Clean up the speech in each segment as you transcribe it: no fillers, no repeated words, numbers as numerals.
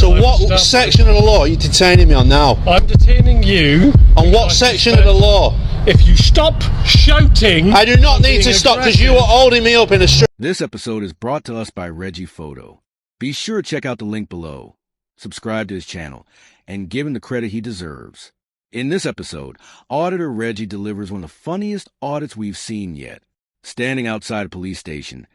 So what section of the law are you detaining me on now? I'm detaining you. On what section of the law? If you stop shouting... I do not need to stop because you are holding me up in the street. This episode is brought to us by Reggie Photo. Be sure to check out the link below, subscribe to his channel, and give him the credit he deserves. In this episode, Auditor Reggie delivers one of the funniest audits we've seen yet. Standing outside a police station,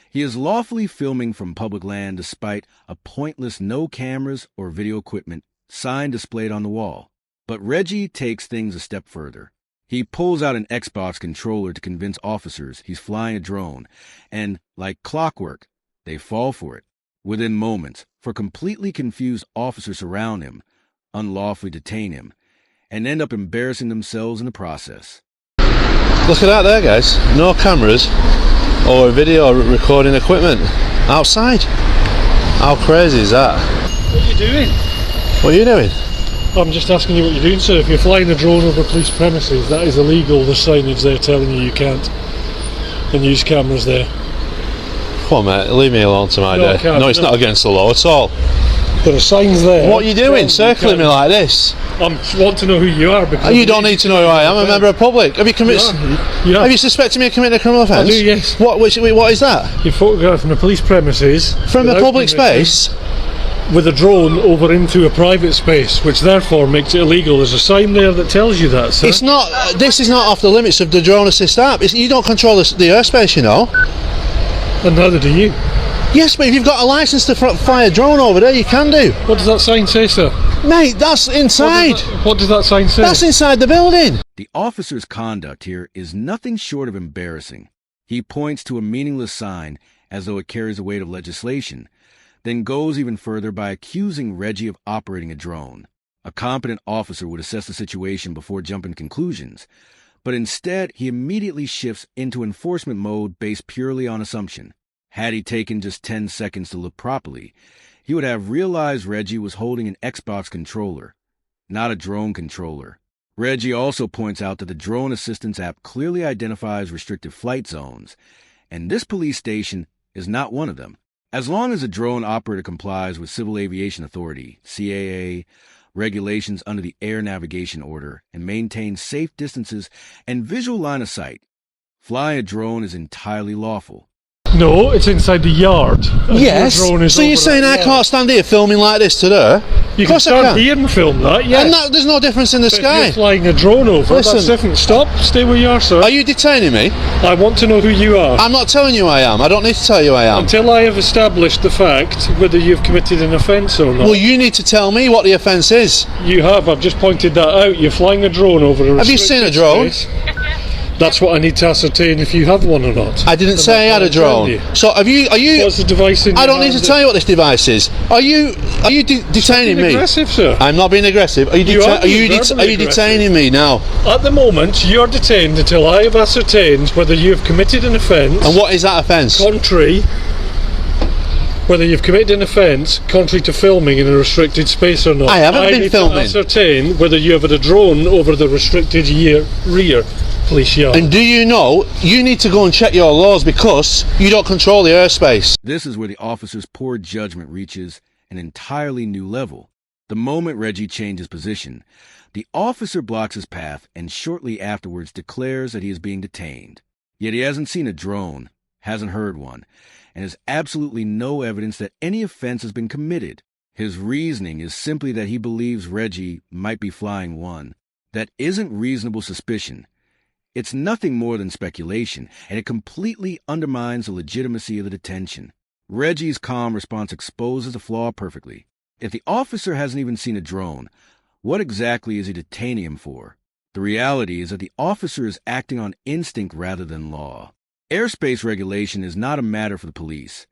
he is lawfully filming from public land despite a pointless no cameras or video equipment sign displayed on the wall. But Reggie takes things a step further. He pulls out an Xbox controller to convince officers he's flying a drone, and, like clockwork, they fall for it. Within moments, for completely confused officers surround him, unlawfully detain him, and end up embarrassing themselves in the process. Look at that there, guys. No cameras or video recording equipment outside. How crazy is that? What are you doing? What are you doing? I'm just asking you what you're doing, sir. If you're flying a drone over police premises, that is illegal. There's signage there telling you can't, and use cameras there. Come on, mate, leave me alone to my day. No, it's not against the law at all. There are signs there. What are you doing, circling me like this? I want to know who you are. Because you don't need to know who I am. I'm a member of the public. Have you committed? Have you suspected me of committing a criminal offence? I do, yes. What is that? You photographed from a police premises. From a public space? With a drone over into a private space, which therefore makes it illegal. There's a sign there that tells you that, sir. It's not. This is not off the limits of the drone assist app. You don't control the airspace, you know. And neither do you. Yes, but if you've got a licence to fly a drone over there, you can do. What does that sign say, sir? Mate, that's inside. What does that sign say? That's inside the building. The officer's conduct here is nothing short of embarrassing. He points to a meaningless sign as though it carries the weight of legislation, then goes even further by accusing Reggie of operating a drone. A competent officer would assess the situation before jumping to conclusions, but instead he immediately shifts into enforcement mode based purely on assumption. Had he taken just 10 seconds to look properly, he would have realized Reggie was holding an Xbox controller, not a drone controller. Reggie also points out that the Drone Assistance app clearly identifies restricted flight zones, and this police station is not one of them. As long as a drone operator complies with Civil Aviation Authority, CAA, regulations under the Air Navigation Order, and maintains safe distances and visual line of sight, flying a drone is entirely lawful. No, it's inside the yard. Yes. So you're saying I can't stand here filming like this today? You can stand here and film that, yes. And there's no difference in the sky. If you're flying a drone over, that's different. Stop. Stay where you are, sir. Are you detaining me? I want to know who you are. I'm not telling you who I am. I don't need to tell you who I am. Until I have established the fact whether you've committed an offence or not. Well, you need to tell me what the offence is. You have. I've just pointed that out. You're flying a drone over a restricted Have you seen a drone? Space. That's what I need to ascertain if you have one or not. I didn't say I had a drone. So are you? What's the device in your I don't need to tell you what this device is. Are you detaining me? Aggressive, sir. I'm not being aggressive. Are you detaining me now? At the moment, you're detained until I have ascertained whether you have committed an offence. And what is that offence? Whether you've committed an offence contrary to filming in a restricted space or not. I haven't been filming. I need to ascertain whether you have had a drone over the restricted rear police yard. And do you know, you need to go and check your laws because you don't control the airspace. This is where the officer's poor judgment reaches an entirely new level. The moment Reggie changes position, the officer blocks his path and shortly afterwards declares that he is being detained. Yet he hasn't seen a drone, hasn't heard one, and has absolutely no evidence that any offense has been committed. His reasoning is simply that he believes Reggie might be flying one. That isn't reasonable suspicion. It's nothing more than speculation, and it completely undermines the legitimacy of the detention. Reggie's calm response exposes the flaw perfectly. If the officer hasn't even seen a drone, what exactly is he detaining him for? The reality is that the officer is acting on instinct rather than law. Airspace regulation is not a matter for the police.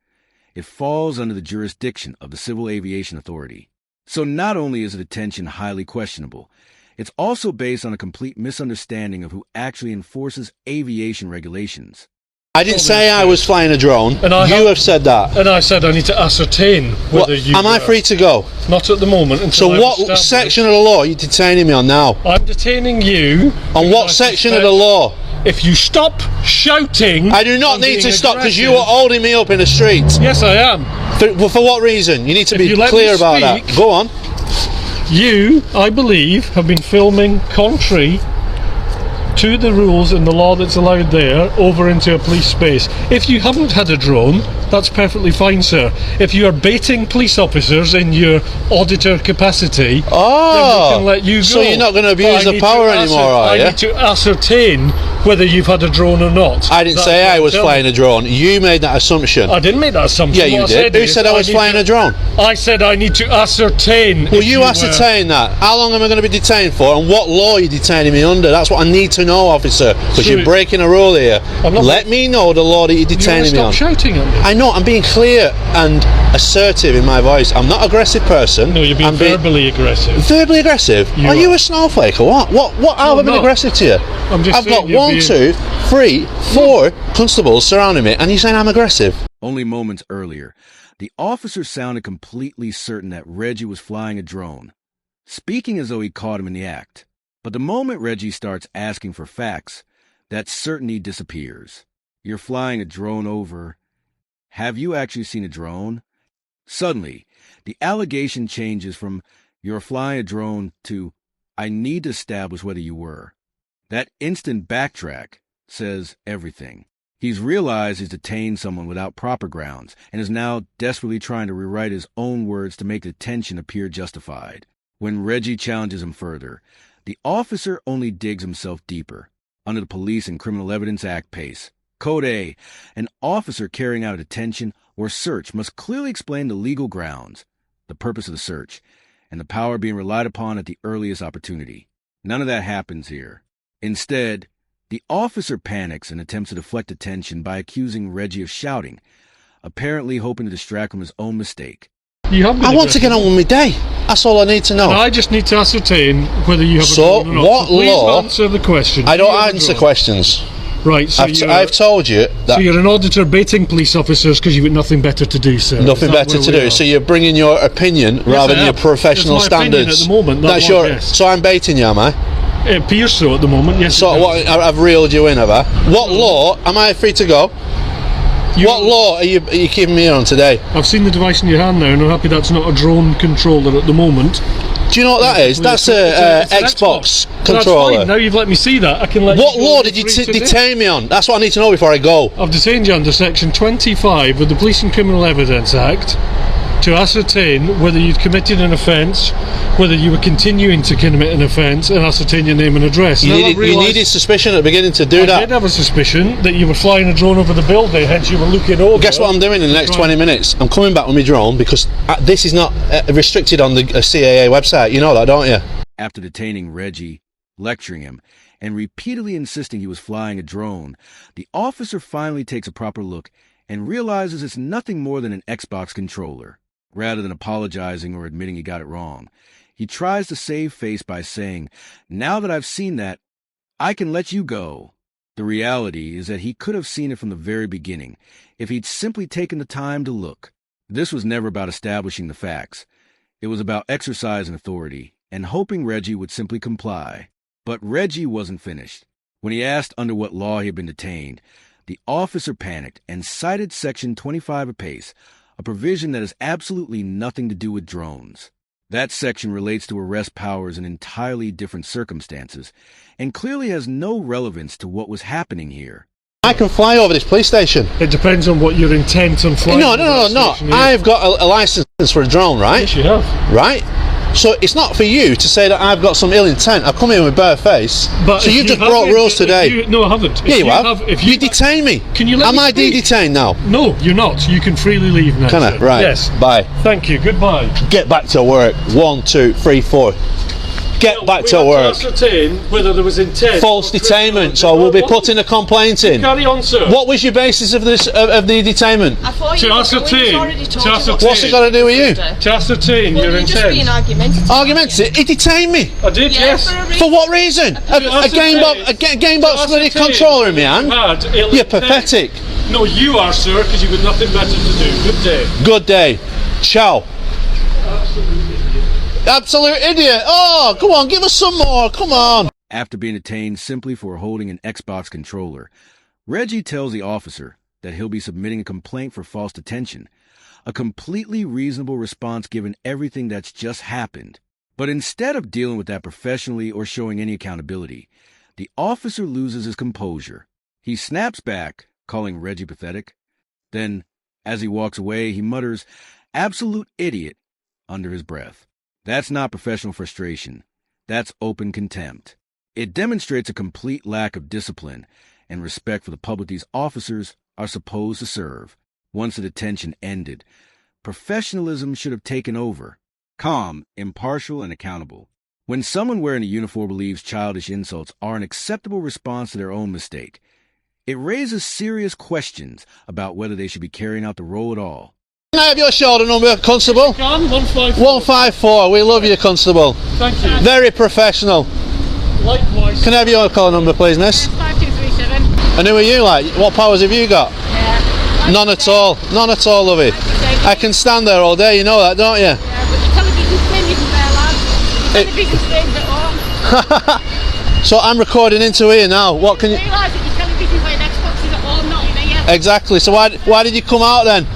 It falls under the jurisdiction of the Civil Aviation Authority. So not only is the detention highly questionable, it's also based on a complete misunderstanding of who actually enforces aviation regulations. I didn't say I was flying a drone. You have said that. And I said I need to ascertain whether you... Am I free to go? Not at the moment. So what section of the law are you detaining me on now? I'm detaining you... On what section of the law? If you stop shouting... I do not need to stop because you are holding me up in the street. Yes, I am. For what reason? You need to If be you let clear me about that. speak- Go on. You, I believe, have been filming contrary to the rules and the law that's allowed there over into a police space. If you haven't had a drone, that's perfectly fine, sir. If you are baiting police officers in your auditor capacity, then we can let you go. So you're not going to But abuse I the need power to anymore, are you? I need to ascertain whether you've had a drone or not. I didn't That's say what I I'm was telling flying you. a drone. You made that assumption. I didn't make that assumption. Yeah, you What did. Who said I was need flying a drone? I said I need to ascertain. Well, if you ascertain that. How long am I going to be detained for, and what law are you detaining me under? That's what I need to know, officer, because Sure. you're breaking a rule here. I'm not- Let me know the law that you're You detaining me on. stop shouting at me. I know, I'm being clear and assertive in my voice. I'm not an aggressive person. No, you're being I'm verbally aggressive. verbally aggressive? You are you are. a snowflake or what? What how have I been not. aggressive to you? I'm just I've saying got you're 1, being- 2, 3, 4 constables surrounding me, and you're saying I'm aggressive? Only moments earlier, the officer sounded completely certain that Reggie was flying a drone, speaking as though he caught him in the act. But the moment Reggie starts asking for facts, that certainty disappears. You're flying a drone over. Have you actually seen a drone? Suddenly, the allegation changes from "you're flying a drone" to "I need to establish whether you were." That instant backtrack says everything. He's realized he's detained someone without proper grounds and is now desperately trying to rewrite his own words to make the detention appear justified. When Reggie challenges him further, the officer only digs himself deeper, under the Police and Criminal Evidence Act pace. Code A, an officer carrying out a detention or search must clearly explain the legal grounds, the purpose of the search, and the power being relied upon at the earliest opportunity. None of that happens here. Instead, the officer panics and attempts to deflect attention by accusing Reggie of shouting, apparently hoping to distract from his own mistake. You have been I want to aggressive. get on with my day. That's all I need to know. And I just need to ascertain whether you have So, a drone or not. what Please law- answer the question. I Do you don't have a answer drone? questions. Right, so I've told you that so you're an auditor baiting police officers because you've got nothing better to do, sir. nothing Is that better where to we do. are? So you're bringing your opinion rather I than your am. professional It's my opinion standards. at the moment, that That's one, your. yes. So I'm baiting you, am I? It appears so at the moment, yes. So it does. what? I've reeled you in, have I? What law? Am I free to go? What law are you keeping me on today? I've seen the device in your hand now, and I'm happy that's not a drone controller at the moment. Do you know what that is? That's It's a an Xbox That's controller. fine. Now you've let me see that. I can let What you go law and did you you're free to do. detain me on? That's what I need to know before I go. I've detained you under Section 25 of the Police and Criminal Evidence Act to ascertain whether you'd committed an offence, whether you were continuing to commit an offence, and ascertain your name and address. You Now, I've needed realised suspicion at the beginning to do I that. did have a suspicion that you were flying a drone over the building, hence you were looking over. Guess what I'm doing in the next 20 minutes? I'm coming back with my drone because this is not restricted on the CAA website. You know that, don't you? After detaining Reggie, lecturing him, and repeatedly insisting he was flying a drone, the officer finally takes a proper look and realizes it's nothing more than an Xbox controller. Rather than apologizing or admitting he got it wrong, he tries to save face by saying, "Now that I've seen that, I can let you go." The reality is that he could have seen it from the very beginning if he'd simply taken the time to look. This was never about establishing the facts. It was about exercising authority and hoping Reggie would simply comply. But Reggie wasn't finished. When he asked under what law he had been detained, the officer panicked and cited Section 25 apace, a provision that has absolutely nothing to do with drones. That section relates to arrest powers in entirely different circumstances and clearly has no relevance to what was happening here. I can fly over this police station. It depends on what your intent on flying. No. over that station is. I've got a license for a drone, right? Yes, you have. Right? So it's not for you to say that I've got some ill intent. I've come in with bare face. But So if you've you just brought haven't- rules if today. No, I haven't. Yeah, you have. If you detain me. Can you let Am me I speak? detained now? No, you're not. You can freely leave now. Can I? sir. Right. Yes. Bye. Thank you. Goodbye. Get back to work. 1, 2, 3, 4. Get back to work. To ascertain whether there was intent. False detainment. So we'll be putting a complaint in. Carry on, sir. What was your basis of this of the detainment? I thought To you ascertain. already told To you ascertain. what What's it got to do with you? To ascertain Well, your you're just being intent. argumentative. Argumentative? He detained me. I did, Yeah, yes. for a reason. For what reason? A game box bloody controller in my hand? You're pathetic. No, you are, sir, because you've got nothing better to do. Good day. Good day. Ciao. Absolute idiot. Oh, come on, give us some more. Come on. After being detained simply for holding an Xbox controller, Reggie tells the officer that he'll be submitting a complaint for false detention, a completely reasonable response given everything that's just happened. But instead of dealing with that professionally or showing any accountability, the officer loses his composure. He snaps back, calling Reggie pathetic. Then, as he walks away, he mutters, "Absolute idiot," under his breath. That's not professional frustration. That's open contempt. It demonstrates a complete lack of discipline and respect for the public these officers are supposed to serve. Once the detention ended, professionalism should have taken over. Calm, impartial, and accountable. When someone wearing a uniform believes childish insults are an acceptable response to their own mistake, it raises serious questions about whether they should be carrying out the role at all. Can I have your shoulder number, Constable? John, 154. 154. We love you, Constable. Thank you. Very professional. Likewise. Can I have your call number, please, miss? 5237. And who are you like? What powers have you got? Yeah. None at all. None at all, lovey. I can stand there all day, you know that, don't you? Yeah, but the television screen isn't there, lad. The television screen's at home. So I'm recording into here now. What can you... Realise that your television playing Xbox is at home, not in here. Exactly. So why did you come out then?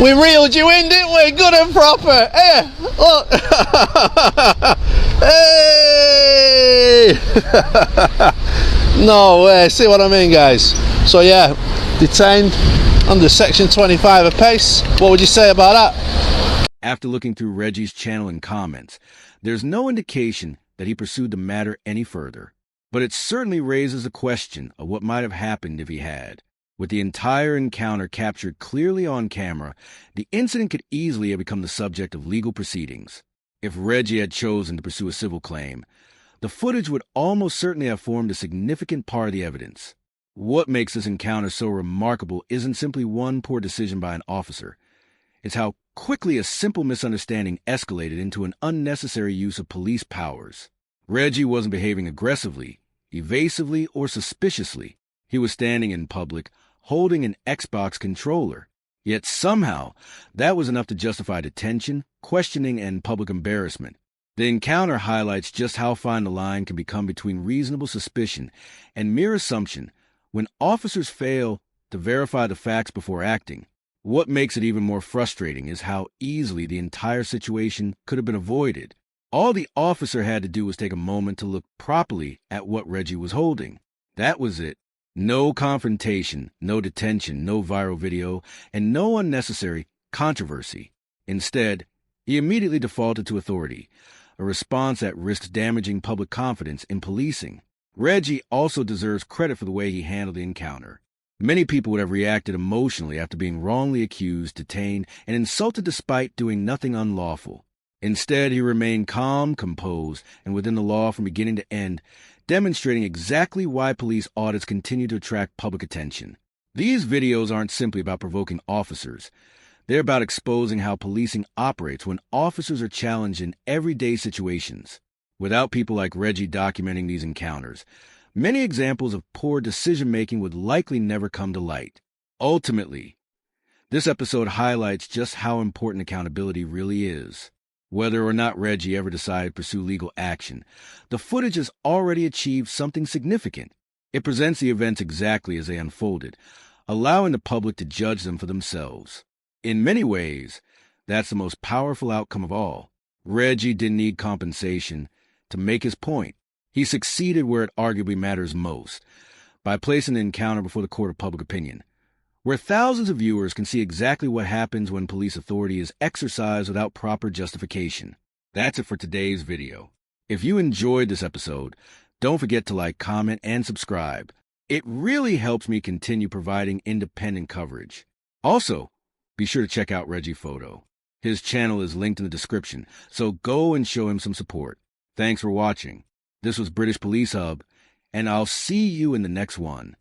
We reeled you in, didn't we? Good and proper. Hey, look. Hey. No way. See what I mean, guys? So yeah, detained under section 25 of PACE. What would you say about that? After looking through Reggie's channel and comments, there's no indication that he pursued the matter any further. But it certainly raises a question of what might have happened if he had. With the entire encounter captured clearly on camera, the incident could easily have become the subject of legal proceedings. If Reggie had chosen to pursue a civil claim, the footage would almost certainly have formed a significant part of the evidence. What makes this encounter so remarkable isn't simply one poor decision by an officer. It's how quickly a simple misunderstanding escalated into an unnecessary use of police powers. Reggie wasn't behaving aggressively, evasively, or suspiciously. He was standing in public, holding an Xbox controller. Yet somehow, that was enough to justify detention, questioning, and public embarrassment. The encounter highlights just how fine the line can become between reasonable suspicion and mere assumption when officers fail to verify the facts before acting. What makes it even more frustrating is how easily the entire situation could have been avoided. All the officer had to do was take a moment to look properly at what Reggie was holding. That was it. No confrontation, no detention, no viral video, and no unnecessary controversy. Instead, he immediately defaulted to authority, a response that risks damaging public confidence in policing. Reggie also deserves credit for the way he handled the encounter. Many people would have reacted emotionally after being wrongly accused, detained, and insulted despite doing nothing unlawful. Instead, he remained calm, composed, and within the law from beginning to end, demonstrating exactly why police audits continue to attract public attention. These videos aren't simply about provoking officers. They're about exposing how policing operates when officers are challenged in everyday situations. Without people like Reggie documenting these encounters, many examples of poor decision-making would likely never come to light. Ultimately, this episode highlights just how important accountability really is. Whether or not Reggie ever decided to pursue legal action, the footage has already achieved something significant. It presents the events exactly as they unfolded, allowing the public to judge them for themselves. In many ways, that's the most powerful outcome of all. Reggie didn't need compensation to make his point. He succeeded where it arguably matters most, by placing the encounter before the court of public opinion, where thousands of viewers can see exactly what happens when police authority is exercised without proper justification. That's it for today's video. If you enjoyed this episode, don't forget to like, comment, and subscribe. It really helps me continue providing independent coverage. Also, be sure to check out Reggie Photo. His channel is linked in the description, so go and show him some support. Thanks for watching. This was British Police Hub, and I'll see you in the next one.